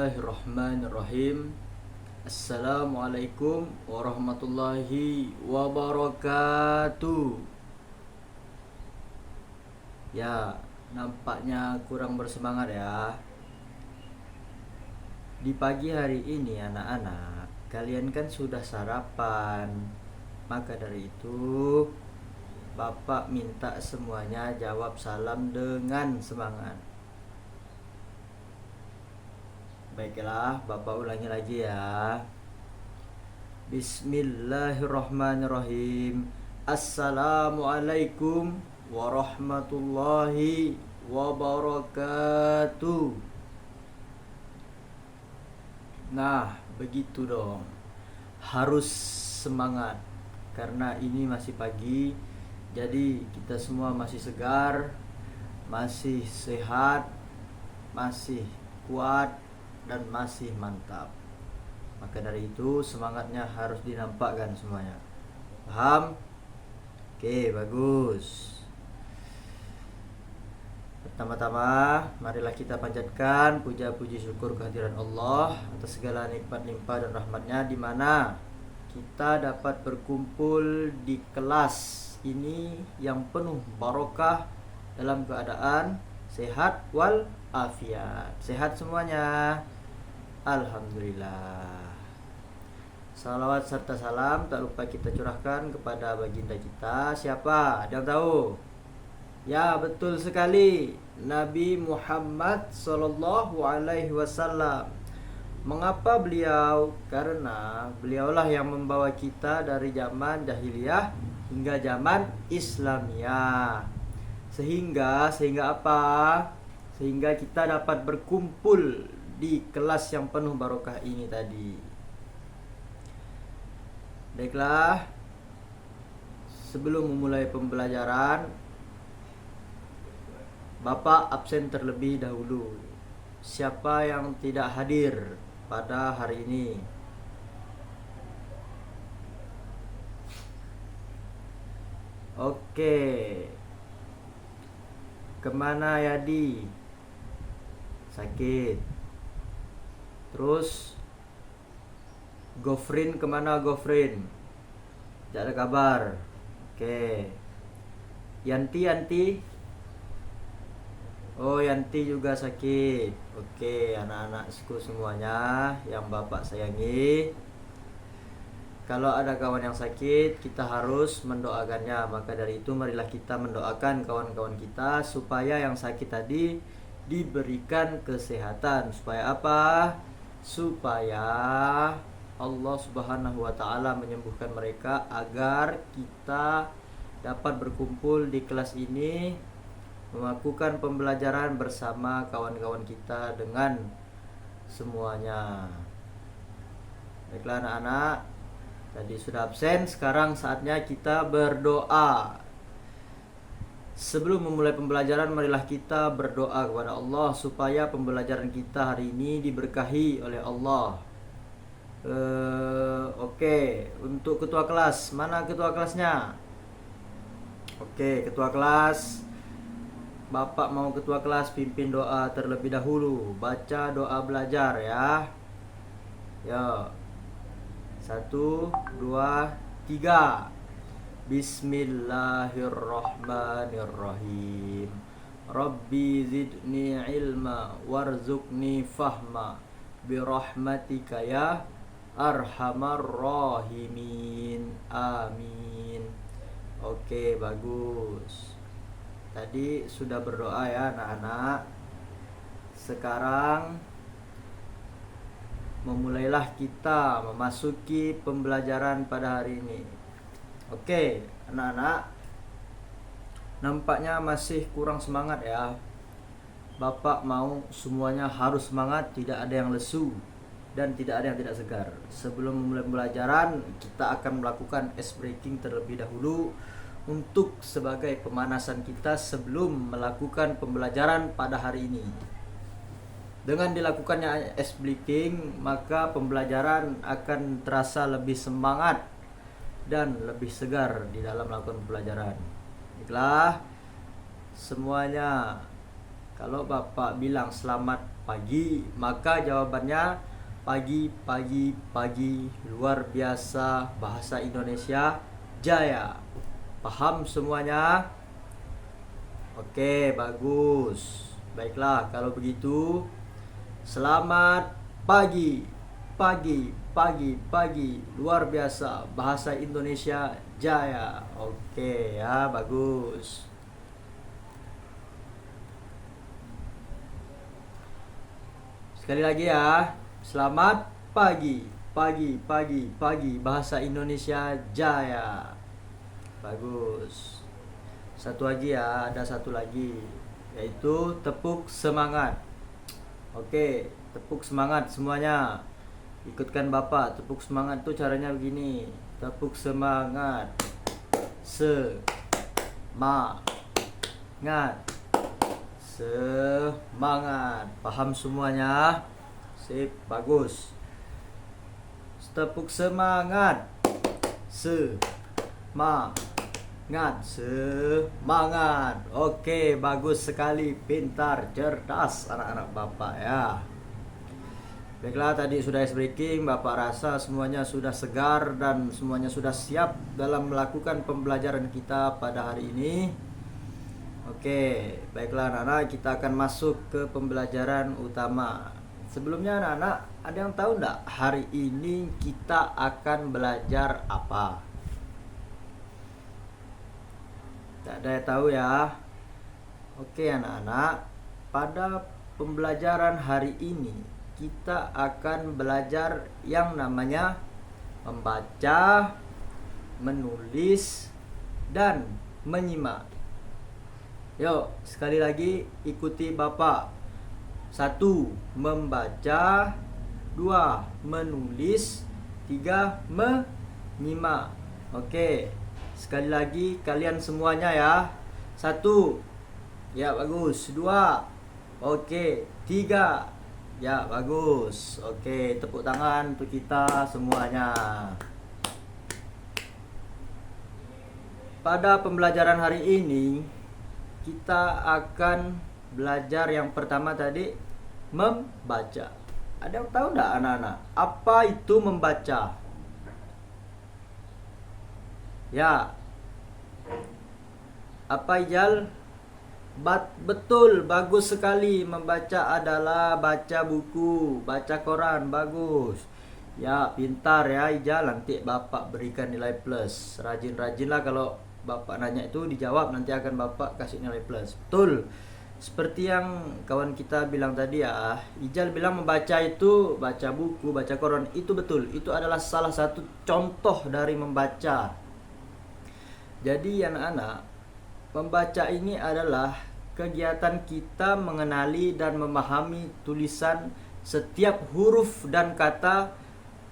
Bismillahirrahmanirrahim. Assalamualaikum warahmatullahi wabarakatuh. Ya, nampaknya kurang bersemangat ya. Di pagi hari ini anak-anak, kalian kan sudah sarapan. Maka dari itu, Bapak minta semuanya jawab salam dengan semangat. Baiklah, Bapak ulangi lagi ya. Bismillahirrahmanirrahim. Assalamualaikum warahmatullahi wabarakatuh. Nah, begitu dong. Harus semangat karena ini masih pagi. Jadi kita semua masih segar, masih sehat, masih kuat, dan masih mantap. Maka dari itu semangatnya harus dinampakkan semuanya. Paham? Oke, bagus. Pertama-tama, marilah kita panjatkan puja puji syukur kehadiran Allah atas segala nikmat limpah dan rahmatnya, di mana kita dapat berkumpul di kelas ini yang penuh barokah dalam keadaan sehat wal afiat. Sehat semuanya. Alhamdulillah. Salawat serta salam tak lupa kita curahkan kepada baginda kita. Siapa? Ada yang tahu? Ya, betul sekali. Nabi Muhammad sallallahu alaihi wasallam. Mengapa beliau? Karena beliaulah yang membawa kita dari zaman jahiliyah hingga zaman Islamiyah. Sehingga apa? Sehingga kita dapat berkumpul di kelas yang penuh barokah ini tadi. Baiklah, sebelum memulai pembelajaran, Bapak absen terlebih dahulu. Siapa yang tidak hadir pada hari ini? Oke. Kemana Yadi? Sakit. Terus Gofrin kemana Gofrin? Tidak ada kabar. Oke. Yanti. Oh, Yanti juga sakit. Oke, anak-anakku semuanya yang Bapak sayangi, kalau ada kawan yang sakit, kita harus mendoakannya. Maka dari itu marilah kita mendoakan kawan-kawan kita supaya yang sakit tadi diberikan kesehatan. Supaya apa? Supaya Allah Subhanahu wa taala menyembuhkan mereka, agar kita dapat berkumpul di kelas ini melakukan pembelajaran bersama kawan-kawan kita dengan semuanya. Baiklah anak-anak, tadi sudah absen, sekarang saatnya kita berdoa. Sebelum memulai pembelajaran, marilah kita berdoa kepada Allah supaya pembelajaran kita hari ini diberkahi oleh Allah. Oke, untuk ketua kelas, mana ketua kelasnya? Oke, ketua kelas, Bapak mau ketua kelas pimpin doa terlebih dahulu. Baca doa belajar ya. Ya. 1, 2, 3. Bismillahirrahmanirrahim. Rabbi zidni ilma warzuqni fahma birahmatika ya arhamar rahimin. Amin. Oke, bagus. Tadi sudah berdoa ya anak-anak. Sekarang memulailah kita memasuki pembelajaran pada hari ini. Oke, anak-anak, nampaknya masih kurang semangat ya. Bapak mau semuanya harus semangat, tidak ada yang lesu dan tidak ada yang tidak segar. Sebelum memulai pembelajaran, kita akan melakukan ice breaking terlebih dahulu untuk sebagai pemanasan kita sebelum melakukan pembelajaran pada hari ini. Dengan dilakukannya ice breaking, maka pembelajaran akan terasa lebih semangat dan lebih segar di dalam melakukan pembelajaran. Baiklah, semuanya Kalau Bapak bilang selamat pagi, maka jawabannya pagi, pagi, pagi, luar biasa, bahasa Indonesia jaya. Paham semuanya? Oke, bagus. Baiklah, kalau begitu selamat pagi, pagi, pagi, pagi, luar biasa, bahasa Indonesia jaya. Oke ya, bagus. Sekali lagi ya, selamat pagi, pagi, pagi, pagi, bahasa Indonesia jaya. Bagus. Satu lagi ya, ada satu lagi, yaitu tepuk semangat. Oke, tepuk semangat semuanya. Ikutkan Bapak, tepuk semangat tuh caranya begini. Tepuk semangat. Semangat. Semangat. Paham semuanya? Sip, bagus. Tepuk semangat. Semangat. Semangat. Oke, bagus sekali. Pintar, cerdas anak-anak Bapak ya. Baiklah, tadi sudah ice breaking. Bapak rasa semuanya sudah segar dan semuanya sudah siap dalam melakukan pembelajaran kita pada hari ini. Oke, baiklah anak-anak, kita akan masuk ke pembelajaran utama. Sebelumnya anak-anak, ada yang tahu enggak hari ini kita akan belajar apa? Tak ada yang tahu ya. Oke anak-anak, pada pembelajaran hari ini kita akan belajar yang namanya membaca, menulis, dan menyimak. Yuk, sekali lagi ikuti Bapak. 1. Membaca. 2. Menulis. 3. Menyimak. Oke, sekali lagi kalian semuanya ya. 1. Ya, bagus. 2. Oke. 3. Ya, bagus. Oke, tepuk tangan untuk kita semuanya. Pada pembelajaran hari ini kita akan belajar yang pertama tadi, membaca. Ada yang tahu enggak anak-anak, apa itu membaca? Ya. Apa Ijal? Betul, bagus sekali. Membaca adalah baca buku, baca koran. Bagus. Ya, pintar ya Ijal. Nanti Bapak berikan nilai plus. Rajin-rajinlah, kalau Bapak nanya itu dijawab, nanti akan Bapak kasih nilai plus. Betul. Seperti yang kawan kita bilang tadi ya, Ijal bilang membaca itu baca buku, baca koran. Itu betul. Itu adalah salah satu contoh dari membaca. Jadi anak-anak, membaca ini adalah kegiatan kita mengenali dan memahami tulisan setiap huruf dan kata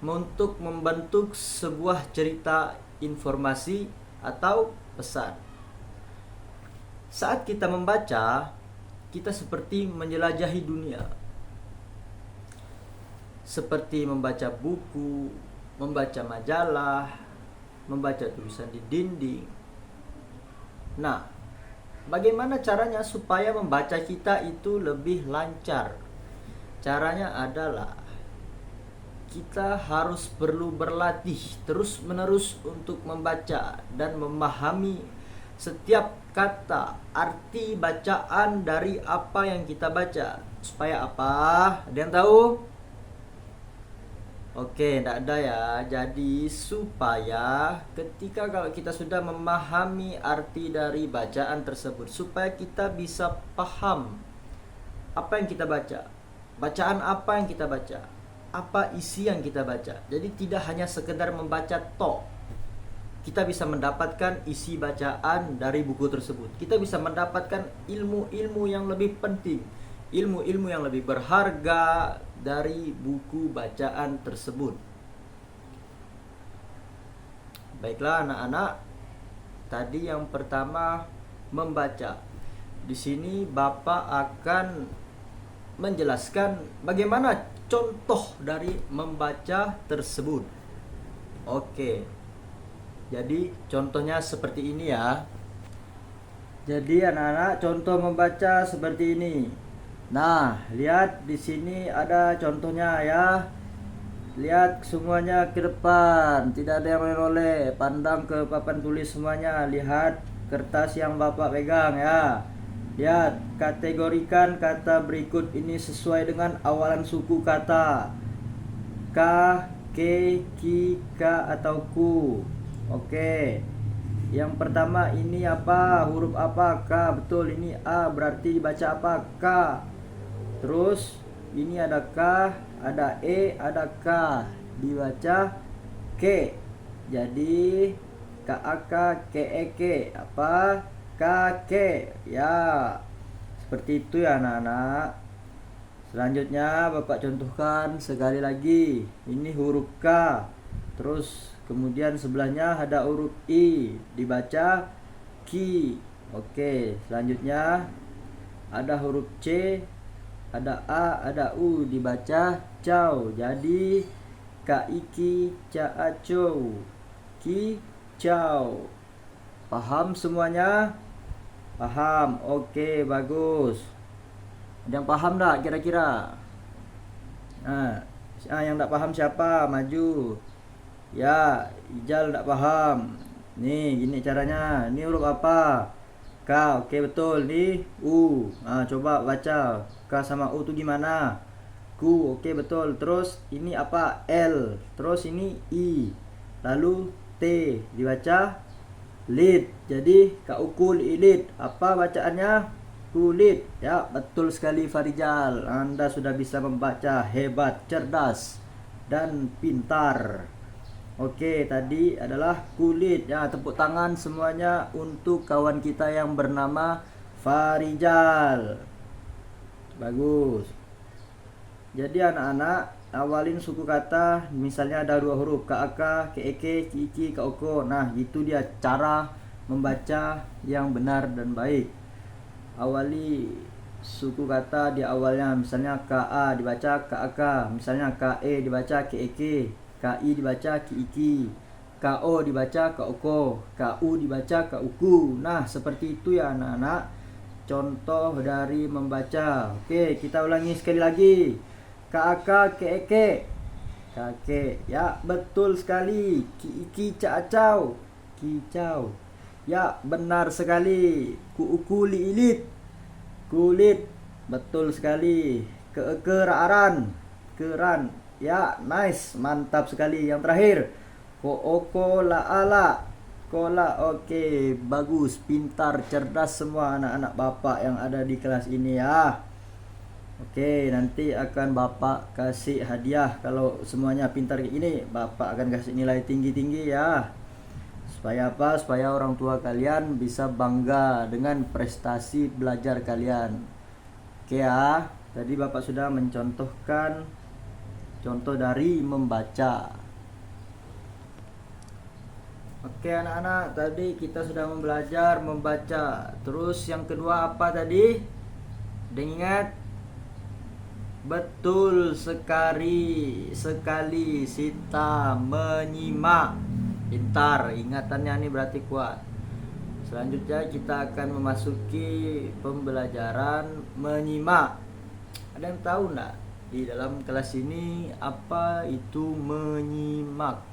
untuk membentuk sebuah cerita, informasi, atau pesan. Saat kita membaca, kita seperti menjelajahi dunia. Seperti membaca buku, membaca majalah, membaca tulisan di dinding. Nah, bagaimana caranya supaya membaca kita itu lebih lancar? Caranya adalah kita harus perlu berlatih terus-menerus untuk membaca dan memahami setiap kata, arti bacaan dari apa yang kita baca. Supaya apa? Ada yang tahu? Oke, tidak ada ya. Jadi supaya ketika kalau kita sudah memahami arti dari bacaan tersebut, supaya kita bisa paham apa yang kita baca, bacaan apa yang kita baca, apa isi yang kita baca. Jadi tidak hanya sekedar membaca tok. Kita bisa mendapatkan isi bacaan dari buku tersebut. Kita bisa mendapatkan ilmu-ilmu yang lebih penting, ilmu-ilmu yang lebih berharga dari buku bacaan tersebut. Baiklah anak-anak, tadi yang pertama membaca. Di sini Bapak akan menjelaskan bagaimana contoh dari membaca tersebut. Oke. Jadi contohnya seperti ini ya. Jadi anak-anak contoh membaca seperti ini. Nah, lihat di sini ada contohnya ya. Lihat semuanya ke depan, tidak ada yang oleh-oleh. Pandang ke papan tulis semuanya. Lihat kertas yang Bapak pegang ya. Lihat, kategorikan kata berikut ini sesuai dengan awalan suku kata. K, ke, ki, ka, atau ku. Oke. Yang pertama ini apa? Huruf apa? K. Betul, ini A, berarti dibaca apa? K. Terus ini ada K, ada E, ada K, dibaca ke. Jadi KAK, KEK, apa? Kake. Ya. Seperti itu ya anak-anak. Selanjutnya Bapak contohkan sekali lagi. Ini huruf K. Terus kemudian sebelahnya ada huruf I, dibaca ki. Oke, selanjutnya ada huruf C, ada A, ada U, dibaca cow. Jadi kaiki caacow, ki cow. Paham semuanya? Paham. Oke, bagus. Ada yang paham enggak kira-kira? Yang enggak paham siapa? Maju. Ya, Ijal enggak paham. Nih, gini caranya. Ini huruf apa? K. Oke, betul. Nih U. Coba baca. K sama U tuh gimana? Ku. Oke, betul. Terus ini apa? L. Terus ini I. Lalu T. Dibaca lid. Jadi kaukul ilid. Apa bacaannya? Kulit. Ya, betul sekali Farijal. Anda sudah bisa membaca. Hebat, cerdas, dan pintar. Oke, tadi adalah kulit. Ya, tepuk tangan semuanya untuk kawan kita yang bernama Farijal. Bagus. Jadi anak-anak, awalin suku kata, misalnya ada 2 huruf, KAK, KEK, KIKI, KOKO. Nah, itu dia cara membaca yang benar dan baik. Awali suku kata di awalnya, misalnya KA dibaca KAK, misalnya KE dibaca KEK, KI dibaca KIKI, KO dibaca KOKO, KU dibaca KUKU. Nah, seperti itu ya anak-anak, contoh dari membaca. Oke, kita ulangi sekali lagi. KAK KEK, kakek. Ya, betul sekali. KIKI cacau, kicau. Ya, benar sekali. Kuuku liilit, kulit. Betul sekali. Keran, keran. Ya, nice, mantap sekali. Yang terakhir, kooko laala, kola. Oke, bagus, pintar, cerdas semua anak-anak Bapak yang ada di kelas ini ya. Oke, nanti akan Bapak kasih hadiah. Kalau semuanya pintar kayak ini, Bapak akan kasih nilai tinggi-tinggi ya. Supaya apa? Supaya orang tua kalian bisa bangga dengan prestasi belajar kalian. Oke ya, tadi Bapak sudah mencontohkan contoh dari membaca. Oke anak-anak, tadi kita sudah belajar membaca. Terus yang kedua apa tadi? Udah ingat? Betul sekali, Sita menyimak. Pintar, ingatannya ini berarti kuat. Selanjutnya kita akan memasuki pembelajaran menyimak. Ada yang tahu enggak di dalam kelas ini apa itu menyimak?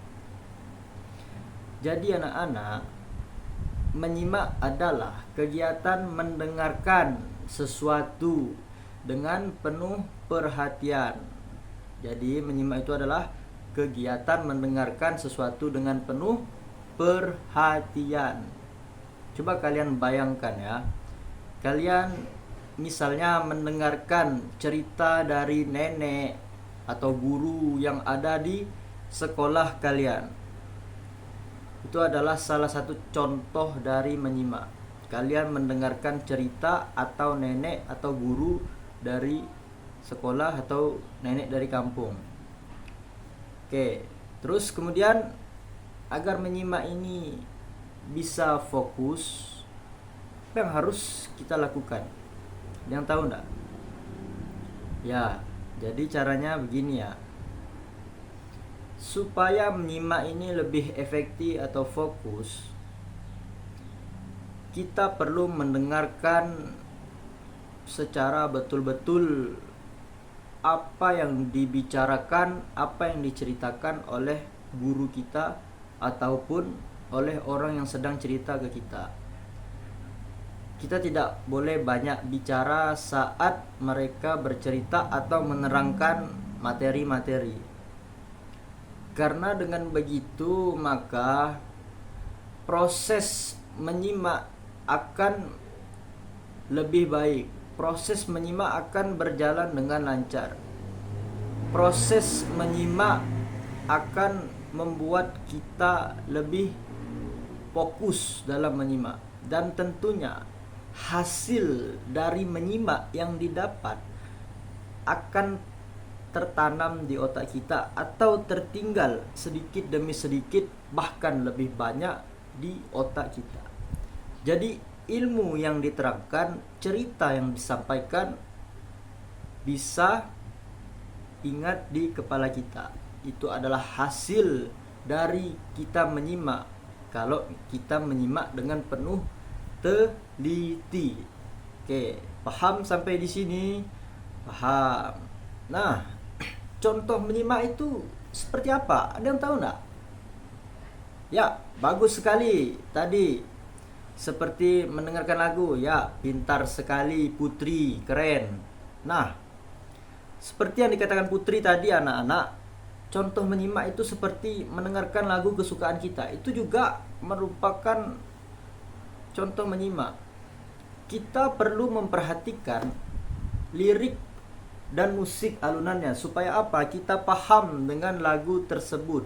Jadi anak-anak, menyimak adalah kegiatan mendengarkan sesuatu dengan penuh perhatian. Jadi menyimak itu adalah kegiatan mendengarkan sesuatu dengan penuh perhatian. Coba kalian bayangkan ya. Kalian misalnya mendengarkan cerita dari nenek atau guru yang ada di sekolah kalian. Itu adalah salah satu contoh dari menyimak. Kalian mendengarkan cerita atau nenek atau guru dari sekolah atau nenek dari kampung. Oke, terus kemudian agar menyimak ini bisa fokus, apa yang harus kita lakukan? Yang tahu enggak? Ya, jadi caranya begini ya. Supaya menyimak ini lebih efektif atau fokus, kita perlu mendengarkan secara betul-betul apa yang dibicarakan, apa yang diceritakan oleh guru kita ataupun oleh orang yang sedang cerita ke kita. Kita tidak boleh banyak bicara saat mereka bercerita atau menerangkan materi-materi. Karena dengan begitu maka proses menyimak akan lebih baik. Proses menyimak akan berjalan dengan lancar. Proses menyimak akan membuat kita lebih fokus dalam menyimak, dan tentunya hasil dari menyimak yang didapat akan tertanam di otak kita atau tertinggal sedikit demi sedikit, bahkan lebih banyak di otak kita. Jadi ilmu yang diterangkan, cerita yang disampaikan bisa ingat di kepala kita. Itu adalah hasil dari kita menyimak. Kalau kita menyimak dengan penuh teliti. Oke, paham sampai di sini? Paham. Nah, contoh menyimak itu seperti apa? Ada yang tahu enggak? Ya, bagus sekali tadi. Seperti mendengarkan lagu, ya, pintar sekali Putri, keren. Nah, seperti yang dikatakan Putri tadi anak-anak, contoh menyimak itu seperti mendengarkan lagu kesukaan kita. Itu juga merupakan contoh menyimak. Kita perlu memperhatikan lirik dan musik alunannya. Supaya apa? Kita paham dengan lagu tersebut.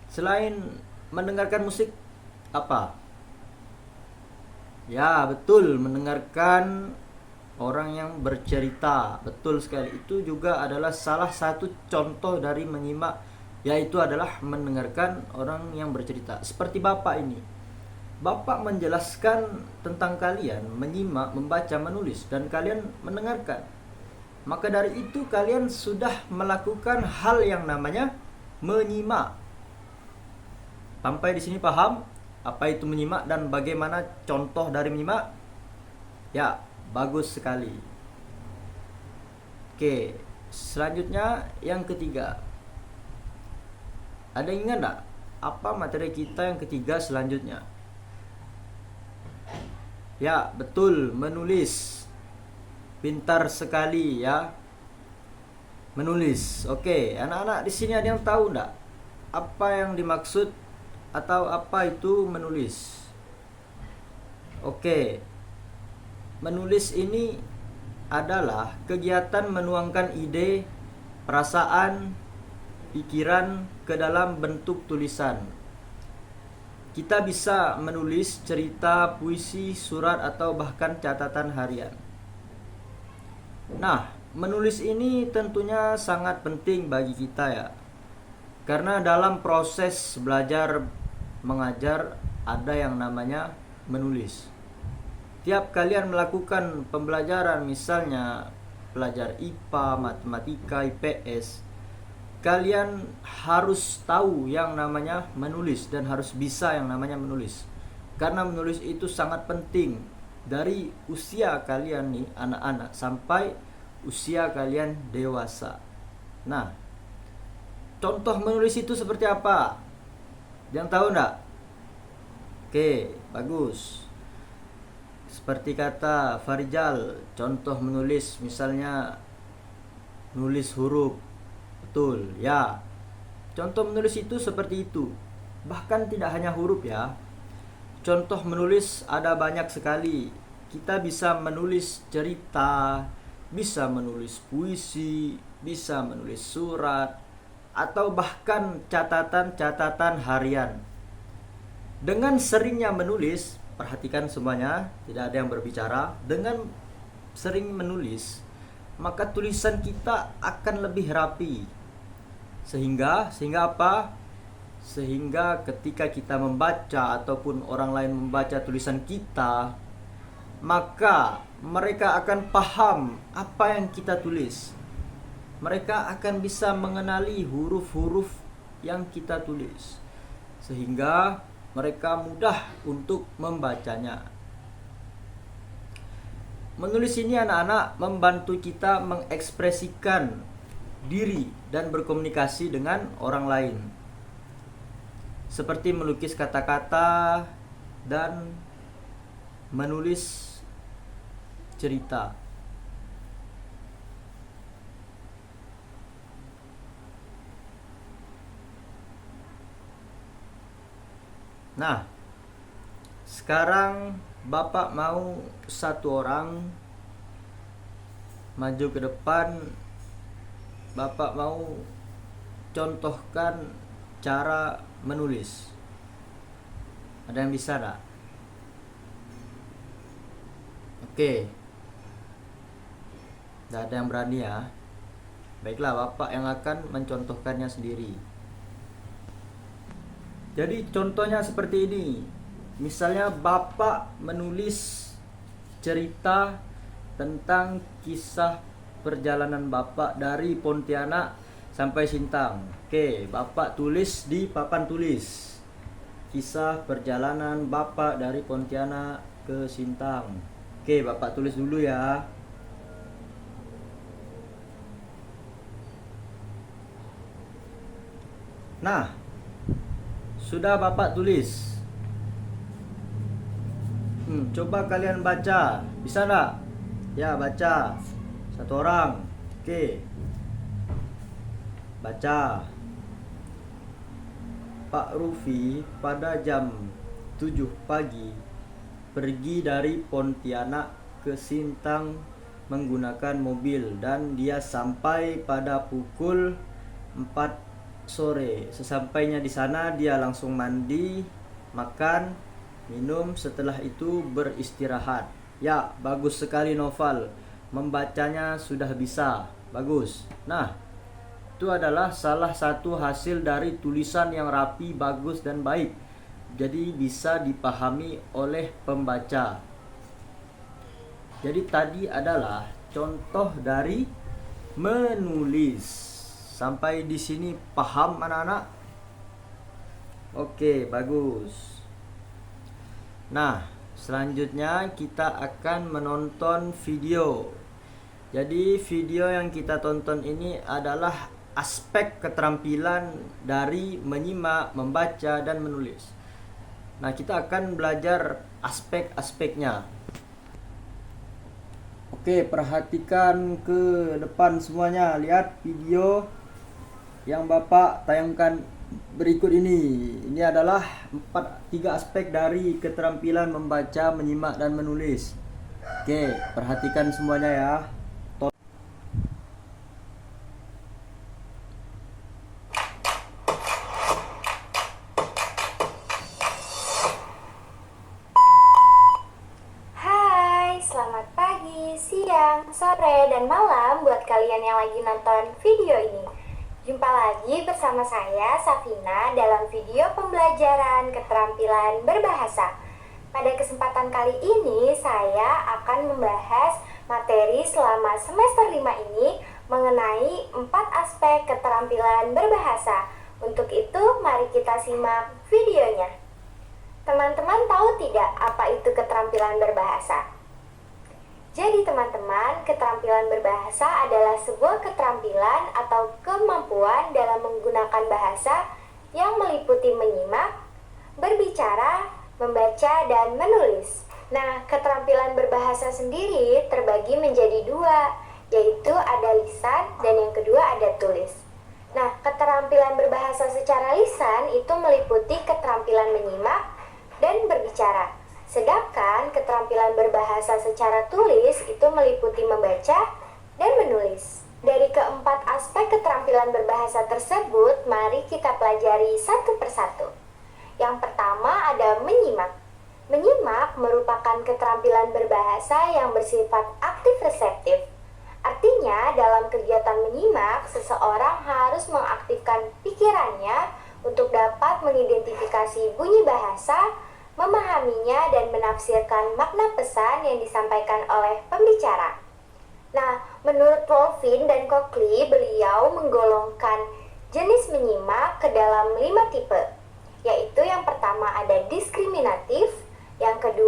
Selain mendengarkan musik, apa? Ya, betul, mendengarkan orang yang bercerita. Betul sekali. Itu juga adalah salah satu contoh dari menyimak, yaitu adalah mendengarkan orang yang bercerita. Seperti Bapak ini. Bapak menjelaskan tentang kalian menyimak, membaca, menulis, dan kalian mendengarkan. Maka dari itu kalian sudah melakukan hal yang namanya menyimak. Sampai di sini paham apa itu menyimak dan bagaimana contoh dari menyimak? Ya, bagus sekali. Oke, selanjutnya yang ketiga. Ada yang ingat enggak apa materi kita yang ketiga selanjutnya? Ya, betul, menulis. Pintar sekali ya. Menulis. Oke, anak-anak di sini ada yang tahu enggak apa yang dimaksud atau apa itu menulis? Oke. Menulis ini adalah kegiatan menuangkan ide, perasaan, pikiran ke dalam bentuk tulisan. Kita bisa menulis cerita, puisi, surat, atau bahkan catatan harian. Nah, menulis ini tentunya sangat penting bagi kita ya. Karena dalam proses belajar mengajar ada yang namanya menulis. Tiap kalian melakukan pembelajaran, misalnya belajar IPA, matematika, IPS, kalian harus tahu yang namanya menulis dan harus bisa yang namanya menulis. Karena menulis itu sangat penting dari usia kalian nih anak-anak sampai usia kalian dewasa. Nah, contoh menulis itu seperti apa? Yang tahu enggak? Oke, bagus. Seperti kata Farijal, contoh menulis misalnya nulis huruf. Betul, ya. Contoh menulis itu seperti itu. Bahkan tidak hanya huruf ya. Contoh menulis ada banyak sekali. Kita bisa menulis cerita, bisa menulis puisi, bisa menulis surat, atau bahkan catatan-catatan harian. Dengan seringnya menulis, perhatikan semuanya, tidak ada yang berbicara. Dengan sering menulis, maka tulisan kita akan lebih rapi. Sehingga apa? Sehingga ketika kita membaca ataupun orang lain membaca tulisan kita, maka mereka akan paham apa yang kita tulis. Mereka akan bisa mengenali huruf-huruf yang kita tulis. Sehingga mereka mudah untuk membacanya. Menulis ini anak-anak membantu kita mengekspresikan diri dan berkomunikasi dengan orang lain, seperti melukis kata-kata dan menulis cerita. Nah, sekarang Bapak mau satu orang maju ke depan. Bapak mau contohkan cara menulis. Ada yang bisa tak? Oke. Tidak ada yang berani ya. Baiklah, Bapak yang akan mencontohkannya sendiri. Jadi contohnya seperti ini. Misalnya Bapak menulis cerita tentang kisah perjalanan Bapak dari Pontianak sampai Sintang. Oke, Bapak tulis di papan tulis. Kisah perjalanan Bapak dari Pontianak ke Sintang. Oke, Bapak tulis dulu ya. Nah, sudah Bapak tulis. Coba kalian baca. Bisa enggak? Ya, baca. Satu orang. Oke. Baca. Pak Rufi pada jam 7 pagi pergi dari Pontianak ke Sintang menggunakan mobil dan dia sampai pada pukul 4 sore. Sesampainya di sana dia langsung mandi, makan, minum, setelah itu beristirahat. Ya, bagus sekali Noval. Membacanya sudah bisa. Bagus. Nah, itu adalah salah satu hasil dari tulisan yang rapi, bagus, dan baik. Jadi bisa dipahami oleh pembaca. Jadi tadi adalah contoh dari menulis. Sampai di sini paham anak-anak? Oke, bagus. Nah, selanjutnya kita akan menonton video. Jadi video yang kita tonton ini adalah aspek keterampilan dari menyimak, membaca, dan menulis. Nah, kita akan belajar aspek-aspeknya. Oke, perhatikan ke depan semuanya. Lihat video yang Bapak tayangkan berikut ini. Ini adalah 3 aspek dari keterampilan membaca, menyimak, dan menulis. Oke, perhatikan semuanya ya. Hai, selamat pagi, siang, sore, dan malam buat kalian yang lagi nonton video ini. Jumpa lagi bersama saya, Safina, dalam video pembelajaran keterampilan berbahasa. Pada kesempatan kali ini, saya akan membahas materi selama semester 5 ini mengenai 4 aspek keterampilan berbahasa. Untuk itu, mari kita simak videonya. Teman-teman tahu tidak apa itu keterampilan berbahasa? Jadi teman-teman, keterampilan berbahasa adalah sebuah keterampilan atau kemampuan dalam menggunakan bahasa yang meliputi menyimak, berbicara, membaca, dan menulis. Nah, keterampilan berbahasa sendiri terbagi menjadi 2, yaitu ada lisan dan yang kedua ada tulis. Nah, keterampilan berbahasa secara lisan itu meliputi keterampilan menyimak dan berbicara. Sedangkan keterampilan berbahasa secara tulis itu meliputi membaca dan menulis. Dari keempat aspek keterampilan berbahasa tersebut, mari kita pelajari satu persatu. Yang pertama ada menyimak. Menyimak merupakan keterampilan berbahasa yang bersifat aktif reseptif. Artinya, dalam kegiatan menyimak, seseorang harus mengaktifkan pikirannya untuk dapat mengidentifikasi bunyi bahasa, memahaminya, dan menafsirkan makna pesan yang disampaikan oleh pembicara. Nah, menurut Wolfin dan Cokley, beliau menggolongkan jenis menyimak ke dalam 5 tipe, yaitu yang pertama ada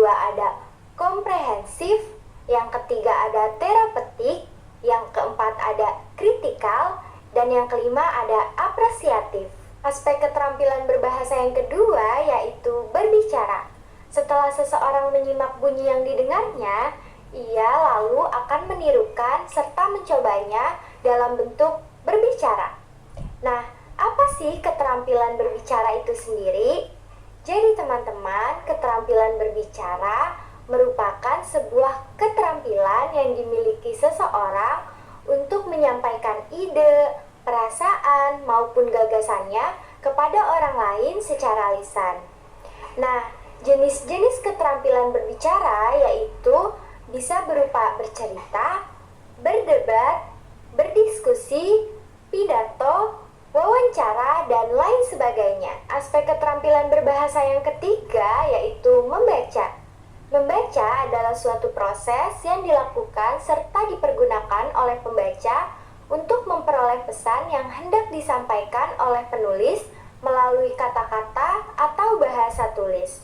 kedua ada komprehensif, yang ketiga ada terapeutik, yang keempat ada kritikal, dan yang kelima ada apresiatif. Aspek keterampilan berbahasa yang kedua yaitu berbicara. Setelah seseorang menyimak bunyi yang didengarnya, ia lalu akan menirukan serta mencobanya dalam bentuk berbicara. Nah, apa sih keterampilan berbicara itu sendiri? Jadi teman-teman, keterampilan berbicara merupakan sebuah keterampilan yang dimiliki seseorang untuk menyampaikan ide, perasaan, maupun gagasannya kepada orang lain secara lisan. Nah, jenis-jenis keterampilan berbicara yaitu bisa berupa bercerita, berdebat, berdiskusi, pidato, wawancara, dan lain sebagainya. Aspek keterampilan berbahasa yang ketiga yaitu membaca. Membaca adalah suatu proses yang dilakukan serta dipergunakan oleh pembaca untuk memperoleh pesan yang hendak disampaikan oleh penulis melalui kata-kata atau bahasa tulis.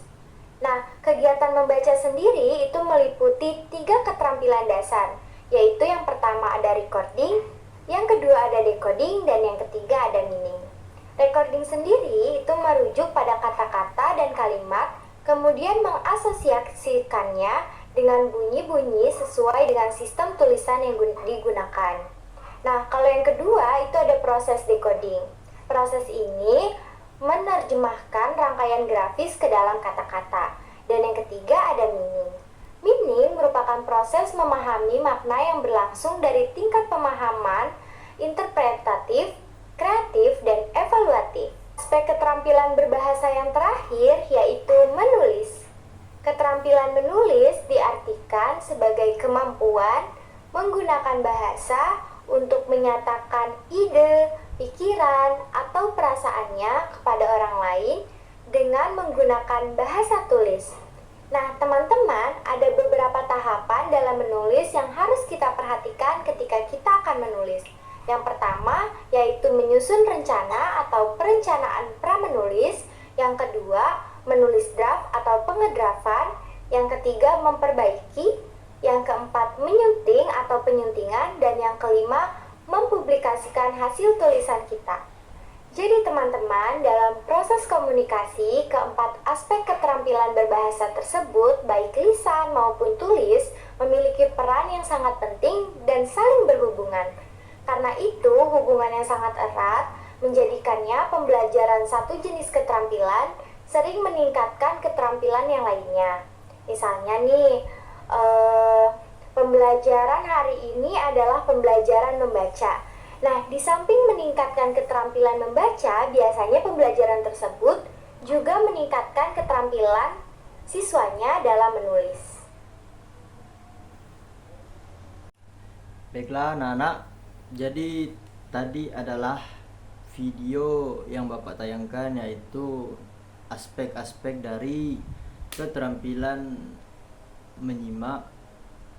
Nah, kegiatan membaca sendiri itu meliputi 3 keterampilan dasar, yaitu yang pertama ada recording, yang kedua ada decoding, dan yang ketiga ada meaning. Recording sendiri itu merujuk pada kata-kata dan kalimat, kemudian mengasosiasikannya dengan bunyi-bunyi sesuai dengan sistem tulisan yang digunakan. Nah, kalau yang kedua itu ada proses decoding. Proses ini menerjemahkan rangkaian grafis ke dalam kata-kata. Dan yang ketiga ada meaning. Meaning merupakan proses memahami makna yang berlangsung dari tingkat pemahaman, interpretatif, kreatif, dan evaluatif. Aspek keterampilan berbahasa yang terakhir yaitu menulis. Keterampilan menulis diartikan sebagai kemampuan menggunakan bahasa untuk menyatakan ide, pikiran, atau perasaannya kepada orang lain dengan menggunakan bahasa tulis. Nah, teman-teman, ada beberapa tahapan dalam menulis yang harus kita perhatikan ketika kita akan menulis. Yang pertama, yaitu menyusun rencana atau perencanaan pra-menulis. Yang kedua, menulis draft atau pengedrafan. Yang ketiga, memperbaiki. Yang keempat, menyunting atau penyuntingan. Dan yang kelima, mempublikasikan hasil tulisan kita. Jadi teman-teman, dalam proses komunikasi, keempat aspek keterampilan berbahasa tersebut, baik lisan maupun tulis, memiliki peran yang sangat penting dan saling berhubungan. Karena itu, hubungan yang sangat erat menjadikannya pembelajaran satu jenis keterampilan sering meningkatkan keterampilan yang lainnya. Misalnya nih, pembelajaran hari ini adalah pembelajaran membaca. Nah, di samping meningkatkan keterampilan membaca, biasanya pembelajaran tersebut juga meningkatkan keterampilan siswanya dalam menulis. Baiklah anak-anak, jadi tadi adalah video yang Bapak tayangkan, yaitu aspek-aspek dari keterampilan menyimak,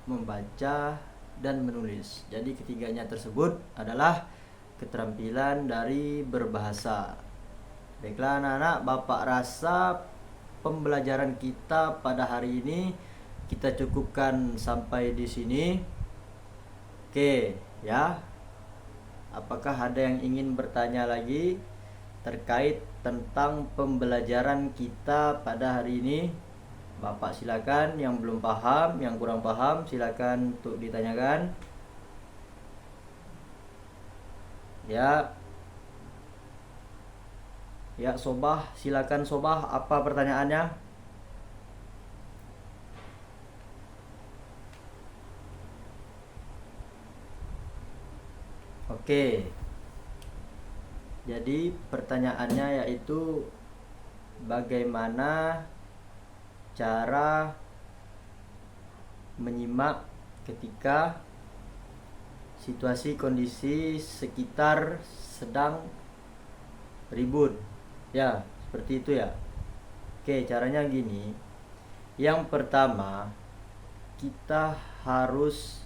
membaca, dan menulis. Jadi ketiganya tersebut adalah keterampilan dari berbahasa. Baiklah anak-anak, Bapak rasa pembelajaran kita pada hari ini kita cukupkan sampai di sini. Oke, ya. Apakah ada yang ingin bertanya lagi terkait tentang pembelajaran kita pada hari ini? Bapak silakan, yang belum paham, yang kurang paham silakan untuk ditanyakan. Ya. Ya, Sobah, silakan Sobah, apa pertanyaannya? Oke. Jadi pertanyaannya yaitu bagaimana cara menyimak ketika situasi kondisi sekitar sedang ribut. Ya, seperti itu ya. Oke, caranya gini. Yang pertama, kita harus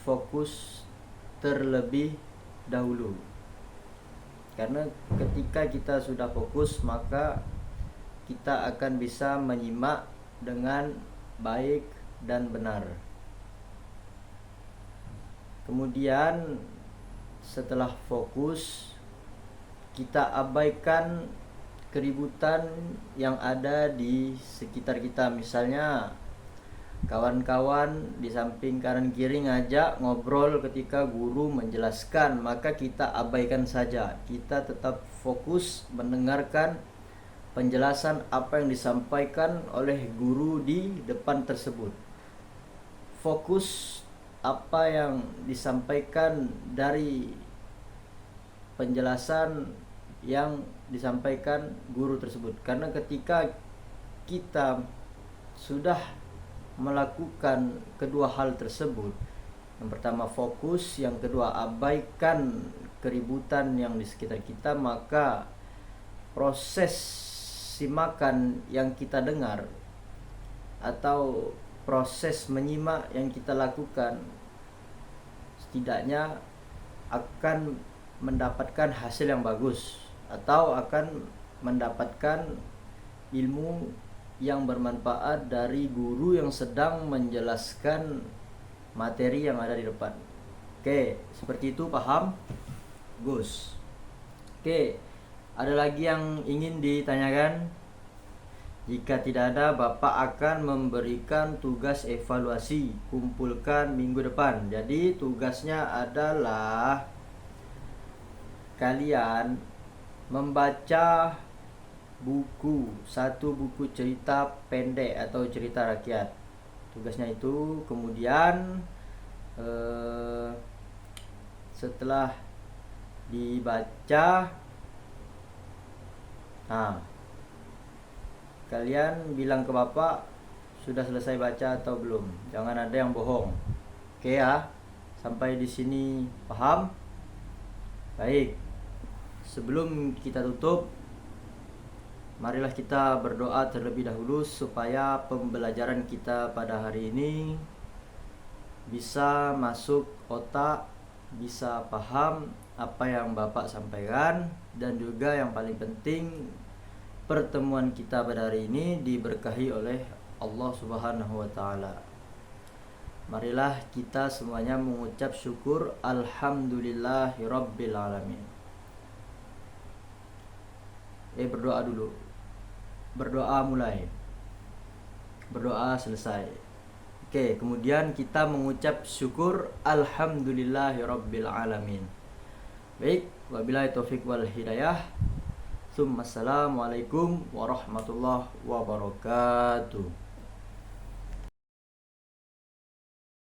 fokus terlebih dahulu. Karena ketika kita sudah fokus, maka kita akan bisa menyimak dengan baik dan benar. Kemudian setelah fokus, kita abaikan keributan yang ada di sekitar kita. Misalnya kawan-kawan di samping kanan kiri ngajak ngobrol ketika guru menjelaskan, maka kita abaikan saja. Kita tetap fokus mendengarkan penjelasan apa yang disampaikan oleh guru di depan tersebut. Fokus apa yang disampaikan dari penjelasan yang disampaikan guru tersebut. Karena ketika kita sudah melakukan kedua hal tersebut, yang pertama fokus, yang kedua abaikan keributan yang di sekitar kita, maka proses simakan yang kita dengar atau proses menyimak yang kita lakukan setidaknya akan mendapatkan hasil yang bagus atau akan mendapatkan ilmu yang bermanfaat dari guru yang sedang menjelaskan materi yang ada di depan. Oke, seperti itu, paham? Gus. Oke, ada lagi yang ingin ditanyakan? Jika tidak ada, Bapak akan memberikan tugas evaluasi. Kumpulkan minggu depan. Jadi tugasnya adalah kalian membaca satu buku cerita pendek atau cerita rakyat. Tugasnya itu. Kemudian setelah dibaca, kalian bilang ke Bapak sudah selesai baca atau belum. Jangan ada yang bohong. Oke ya, sampai di sini paham? Baik, sebelum kita tutup, marilah kita berdoa terlebih dahulu supaya pembelajaran kita pada hari ini bisa masuk otak, bisa paham apa yang Bapak sampaikan, dan juga yang paling penting, pertemuan kita pada hari ini diberkahi oleh Allah Subhanahu wa taala. Marilah kita semuanya mengucap syukur alhamdulillahirabbil alamin. Berdoa dulu. Berdoa mulai. Berdoa selesai. Oke, kemudian kita mengucap syukur alhamdulillahirabbil alamin. Baik, wabillahi taufik wal hidayah. Assalamualaikum warahmatullahi wabarakatuh.